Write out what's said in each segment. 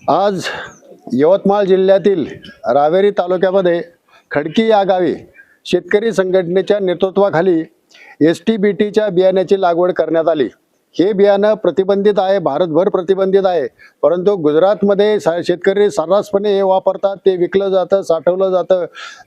आज यवतमाळ जिल्ह्यातील रावेरी तालुक्यामध्ये खडकी या गावी शेतकरी संघटनेच्या नेतृत्वाखाली STBTच्या बियाण्याची लागवड करण्यात आली। हे बियाणं प्रतिबंधित आहे, भारतभर प्रतिबंधित आहे, परंतु गुजरातमध्ये शेतकरी सर्रासपणे हे वापरतात, ते विकलं जातं, साठवलं जातं,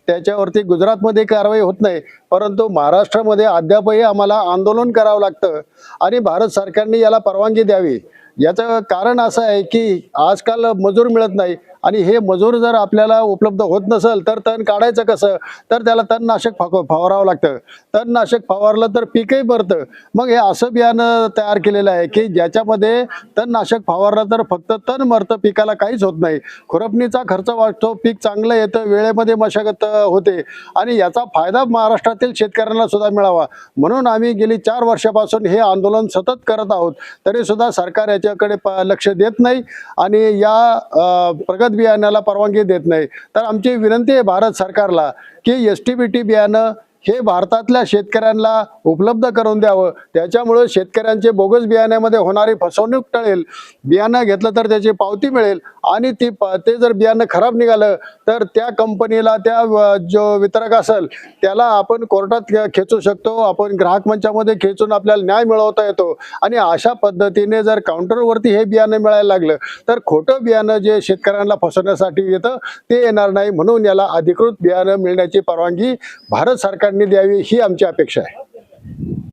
त्याच्यावरती गुजरातमध्ये कारवाई होत नाही, परंतु महाराष्ट्रामध्ये अद्यापही आम्हाला आंदोलन करावं लागतं आणि भारत सरकारने याला परवानगी द्यावी। याचं कारण असं आहे की आजकाल मजूर मिळत नाही आणि हे मजूर जर आपल्याला उपलब्ध होत नसेल तर तण काढायचं कसं, तर त्याला तणनाशक फवारावं लागतं। तणनाशक फवारलं तर पीकही मरतं। मग हे असं बियाणं तयार केलेलं आहे की ज्याच्यामध्ये तणनाशक फवारलं तर फक्त तण मरतं, पिकाला काहीच होत नाही, खुरपणीचा खर्च वाचतो, पीक चांगलं येतं, वेळेमध्ये मशागत होते आणि याचा फायदा महाराष्ट्रातील शेतकऱ्यांना सुद्धा मिळावा म्हणून आम्ही गेली 4 वर्षापासून हे आंदोलन सतत करत आहोत। तरी सुद्धा सरकार याच्याकडे लक्ष देत नाही आणि या प्रगत बियाण्याला परवानगी देत नाही। तर आमची विनंती आहे भारत सरकारला की STBT बियाणं हे भारतातल्या शेतकऱ्यांना उपलब्ध करून द्यावं। त्याच्यामुळे शेतकऱ्यांचे बोगस बियाण्यामध्ये होणारी फसवणूक टळेल, बियाणं घेतलं तर त्याची पावती मिळेल आणि ते जर बियाणं खराब निघालं तर त्या कंपनीला, त्या जो वितरक असेल त्याला आपण कोर्टात खेचू शकतो, आपण ग्राहक मंचामध्ये खेचून आपल्याला न्याय मिळवता येतो आणि अशा पद्धतीने जर काउंटरवरती हे बियाणं मिळायला लागलं तर खोटं बियाणं जे शेतकऱ्यांना फसवण्यासाठी येतं ते येणार नाही। म्हणून याला अधिकृत बियाणं मिळण्याची परवानगी भारत सरकारने द्यावी ही आमची अपेक्षा आहे।